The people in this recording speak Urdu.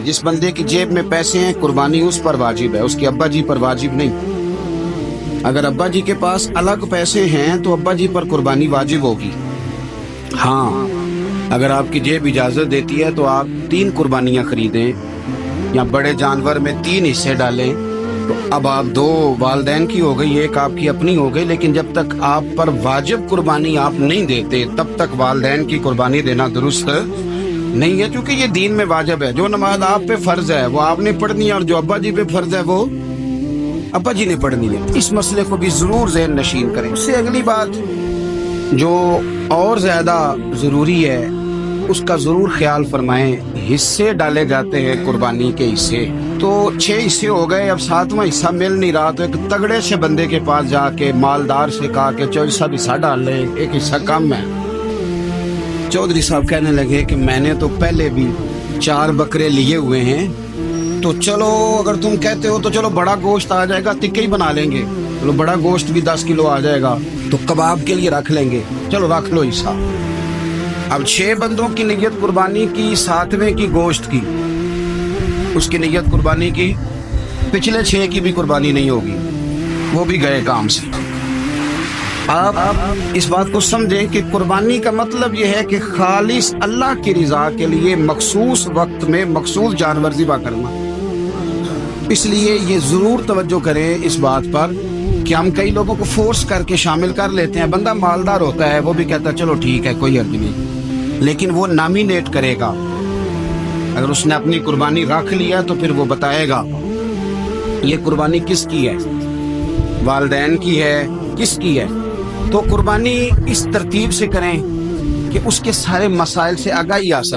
جس بندے کی جیب میں پیسے ہیں قربانی اس پر واجب ہے، اس کے ابا جی پر واجب نہیں۔ اگر ابا جی کے پاس الگ پیسے ہیں تو ابا جی پر قربانی واجب ہوگی۔ ہاں اگر آپ کی جیب اجازت دیتی ہے تو آپ 3 قربانیاں خریدیں یا بڑے جانور میں 3 حصے ڈالیں، تو اب آپ 2 والدین کی ہو گئی، 1 آپ کی اپنی ہو گئی، لیکن جب تک آپ پر واجب قربانی آپ نہیں دیتے تب تک والدین کی قربانی دینا درست نہیں ہے، کیونکہ یہ دین میں واجب ہے۔ جو نماز آپ پہ فرض ہے وہ آپ نے پڑھنی ہے، اور جو ابا جی پہ فرض ہے وہ ابا جی نے پڑھنی ہے۔ اس مسئلے کو بھی ضرور ذہن نشین کریں۔ اس سے اگلی بات جو اور زیادہ ضروری ہے اس کا ضرور خیال فرمائیں، حصے ڈالے جاتے ہیں قربانی کے حصے، تو 6 حصے ہو گئے، اب 7واں حصہ مل نہیں رہا، تو ایک تگڑے سے بندے کے پاس جا کے مالدار سے کہا کہ چودھری صاحب حصہ ڈال لیں، ایک حصہ کم ہے۔ چودھری صاحب کہنے لگے کہ میں نے تو پہلے بھی 4 بکرے لیے ہوئے ہیں، تو چلو اگر تم کہتے ہو تو چلو بڑا گوشت آ جائے گا، ٹکے ہی بنا لیں گے، چلو بڑا گوشت بھی 10 کلو آ جائے گا، تو کباب کے لیے رکھ لیں گے، چلو رکھ لو حصہ۔ اب 6 بندوں کی نیت قربانی کی، 7ویں کی گوشت کی، اس کی نیت قربانی کی، پچھلے 6 کی بھی قربانی نہیں ہوگی، وہ بھی گئے کام سے۔ آپ اس بات کو سمجھیں کہ قربانی کا مطلب یہ ہے کہ خالص اللہ کی رضا کے لیے مخصوص وقت میں مخصوص جانور ذبح کرنا۔ اس لیے یہ ضرور توجہ کریں اس بات پر کہ ہم کئی لوگوں کو فورس کر کے شامل کر لیتے ہیں۔ بندہ مالدار ہوتا ہے وہ بھی کہتا ہے چلو ٹھیک ہے کوئی حرج نہیں، لیکن وہ نامینیٹ کرے گا۔ اگر اس نے اپنی قربانی رکھ لیا تو پھر وہ بتائے گا یہ قربانی کس کی ہے، والدین کی ہے، کس کی ہے۔ تو قربانی اس ترتیب سے کریں کہ اس کے سارے مسائل سے آگاہی حاصل